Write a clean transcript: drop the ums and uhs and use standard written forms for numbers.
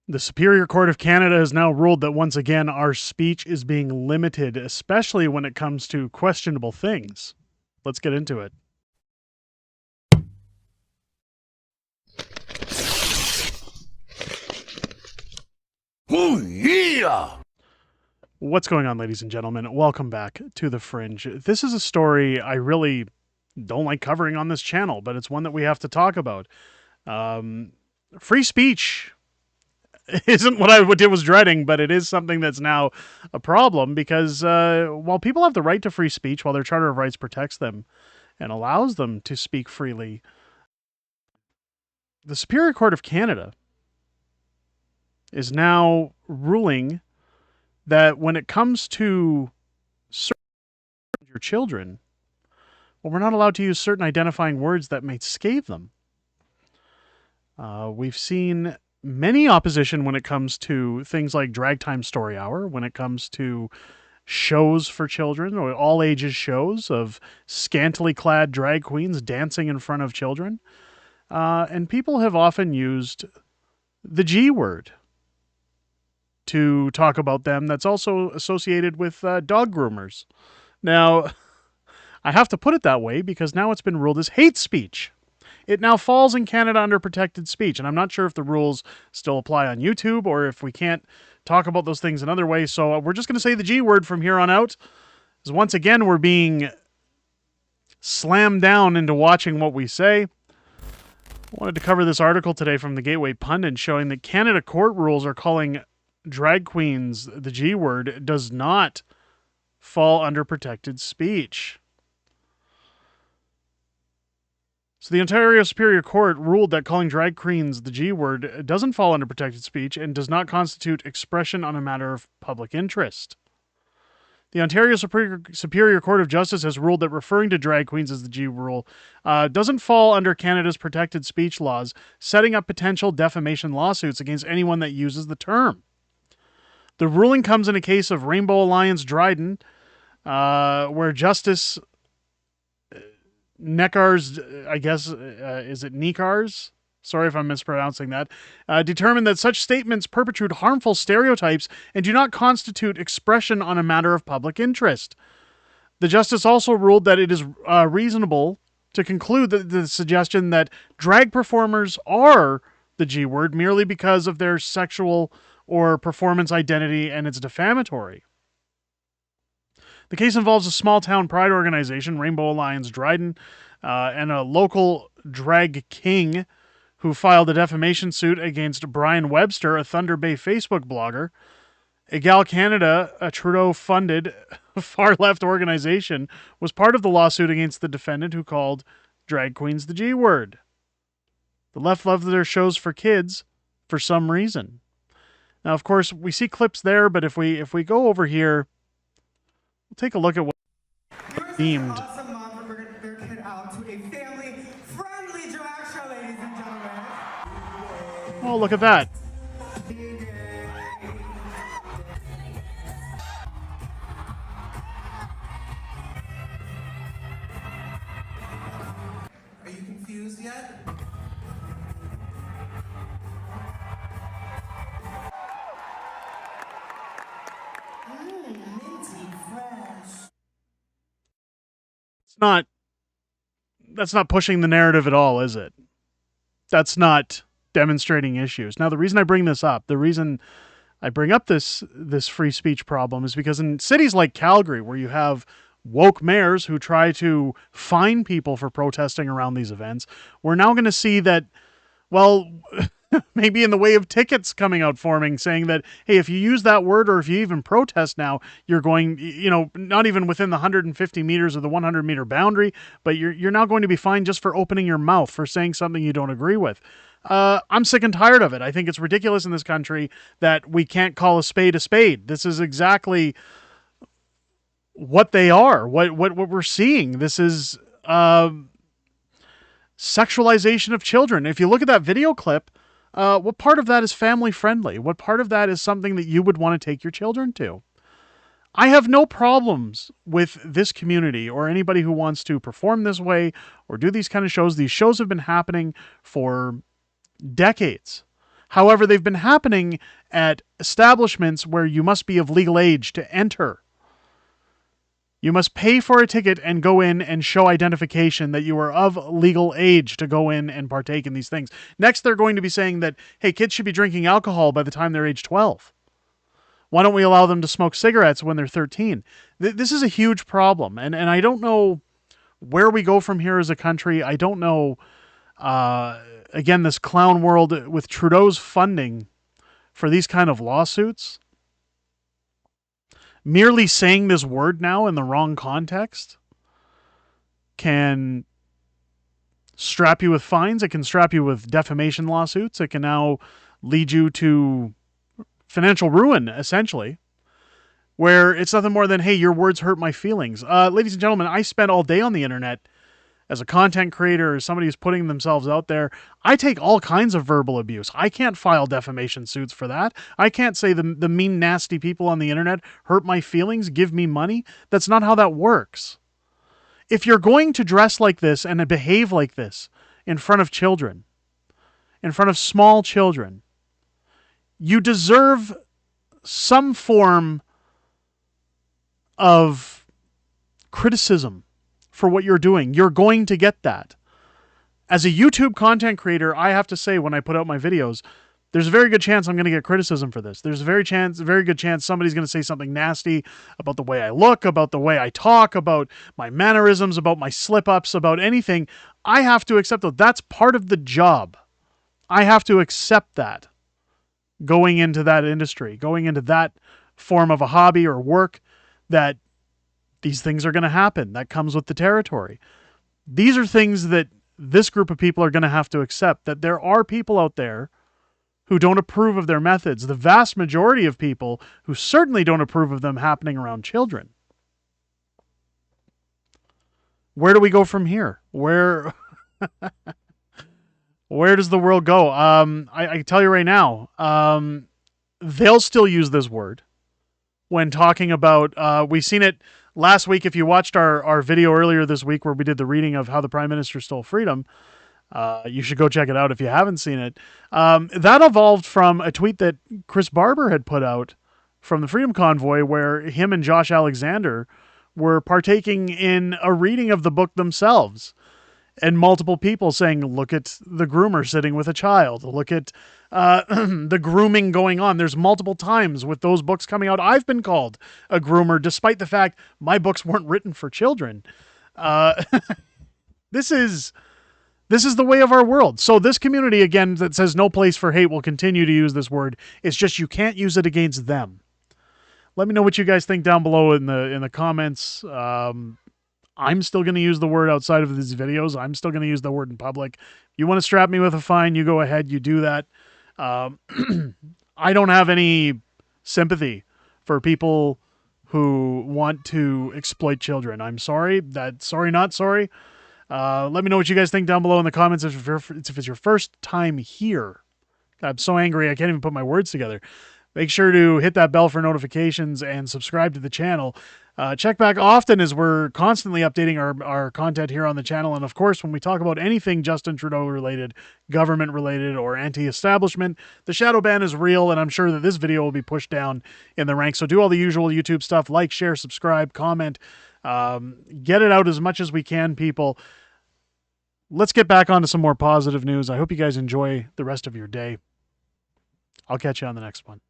The Superior Court of Canada has now ruled that once again our speech is being limited, especially when it comes to questionable things. Let's get into it. Oh, yeah! What's going on, ladies and gentlemen? Welcome back to The Fringe. This is a story I really don't like covering on this channel, but it's one that we have to talk about. Free speech isn't what I was dreading, but it is something that's now a problem because while people have the right to free speech, while their Charter of Rights protects them and allows them to speak freely, the Superior Court of Canada is now ruling that when it comes to your children, well, we're not allowed to use certain identifying words that may scathe them. We've seen many opposition when it comes to things like Drag Time Story Hour, when it comes to shows for children, or all ages shows of scantily clad drag queens dancing in front of children. And people have often used the G word to talk about them. That's also associated with dog groomers. Now, I have to put it that way because now it's been ruled as hate speech. It now falls in Canada under protected speech, and I'm not sure if the rules still apply on YouTube or if we can't talk about those things another way, so we're just going to say the G word from here on out, because once again we're being slammed down into watching what we say. I wanted to cover this article today from the Gateway Pundit showing that Canada court rules are calling drag queens the G word does not fall under protected speech. So the Ontario Superior Court ruled that calling drag queens the G word doesn't fall under protected speech and does not constitute expression on a matter of public interest. The Ontario Superior Court of Justice has ruled that referring to drag queens as the G rule doesn't fall under Canada's protected speech laws, setting up potential defamation lawsuits against anyone that uses the term. The ruling comes in a case of Rainbow Alliance Dryden, where Justice Nekars, I guess, is it Nekars? Sorry if I'm mispronouncing that. Determined that such statements perpetuate harmful stereotypes and do not constitute expression on a matter of public interest. The justice also ruled that it is reasonable to conclude that the suggestion that drag performers are the G word merely because of their sexual or performance identity and it's defamatory. The case involves a small-town pride organization, Rainbow Alliance Dryden, and a local drag king who filed a defamation suit against Brian Webster, a Thunder Bay Facebook blogger. Egal Canada, a Trudeau-funded far-left organization, was part of the lawsuit against the defendant who called drag queens the G word. The left love their shows for kids for some reason. Now, of course, we see clips there, but if we go over here, we'll take a look at what themed. Awesome mom for bringing their kid out to a family-friendly drag show, ladies and gentlemen. Oh, look at that. Are you confused yet? Minty fresh. That's not pushing the narrative at all, is it? That's not demonstrating issues. Now, the reason I bring this up, the reason I bring up this free speech problem is because in cities like Calgary, where you have woke mayors who try to fine people for protesting around these events, we're now going to see that, well, maybe in the way of tickets coming out forming, saying that, hey, if you use that word or if you even protest now, you're going, not even within the 150 meters of the 100-meter boundary, but you're now going to be fined just for opening your mouth, for saying something you don't agree with. I'm sick and tired of it. I think it's ridiculous in this country that we can't call a spade a spade. This is exactly what they are, what we're seeing. This is sexualization of children. If you look at that video clip, what part of that is family friendly? What part of that is something that you would want to take your children to? I have no problems with this community or anybody who wants to perform this way or do these kind of shows. These shows have been happening for decades. However, they've been happening at establishments where you must be of legal age to enter. You must pay for a ticket and go in and show identification that you are of legal age to go in and partake in these things. Next, they're going to be saying that, hey, kids should be drinking alcohol by the time they're age 12. Why don't we allow them to smoke cigarettes when they're 13? This is a huge problem. And I don't know where we go from here as a country. I don't know, again, this clown world with Trudeau's funding for these kind of lawsuits. Merely saying this word now in the wrong context can strap you with fines. It can strap you with defamation lawsuits. It can now lead you to financial ruin, essentially, where it's nothing more than, hey, your words hurt my feelings. Ladies and gentlemen, I spend all day on the internet as a content creator, as somebody who's putting themselves out there. I take all kinds of verbal abuse. I can't file defamation suits for that. I can't say the mean, nasty people on the internet hurt my feelings, give me money. That's not how that works. If you're going to dress like this and behave like this in front of children, in front of small children, you deserve some form of criticism for what you're doing. You're going to get that. As a YouTube content creator, I have to say, when I put out my videos, there's a very good chance I'm going to get criticism for this. There's a very good chance somebody's going to say something nasty about the way I look, about the way I talk, about my mannerisms, about my slip-ups, about anything. I have to accept that. That's part of the job. I have to accept that going into that industry, going into that form of a hobby or work, that these things are going to happen. That comes with the territory. These are things that this group of people are going to have to accept, that there are people out there who don't approve of their methods. The vast majority of people who certainly don't approve of them happening around children. Where do we go from here? Where does the world go? I tell you right now, they'll still use this word when talking about, we've seen it last week. If you watched our video earlier this week where we did the reading of how the Prime Minister stole freedom, you should go check it out if you haven't seen it. That evolved from a tweet that Chris Barber had put out from the Freedom Convoy, where him and Josh Alexander were partaking in a reading of the book themselves. And multiple people saying, look at the groomer sitting with a child. Look at the grooming going on. There's multiple times with those books coming out, I've been called a groomer, despite the fact my books weren't written for children. This is the way of our world. So this community, again, that says no place for hate will continue to use this word. It's just you can't use it against them. Let me know what you guys think down below in the comments. I'm still going to use the word outside of these videos. I'm still going to use the word in public. You want to strap me with a fine, you go ahead, you do that. I don't have any sympathy for people who want to exploit children. I'm sorry. Sorry, not sorry. Let me know what you guys think down below in the comments if it's your first time here. I'm so angry I can't even put my words together. Make sure to hit that bell for notifications and subscribe to the channel. Check back often, as we're constantly updating our content here on the channel. And of course, when we talk about anything Justin Trudeau related, government related, or anti-establishment, the shadow ban is real, and I'm sure that this video will be pushed down in the ranks. So do all the usual YouTube stuff: like, share, subscribe, comment. Get it out as much as we can, people. Let's get back onto some more positive news. I hope you guys enjoy the rest of your day. I'll catch you on the next one.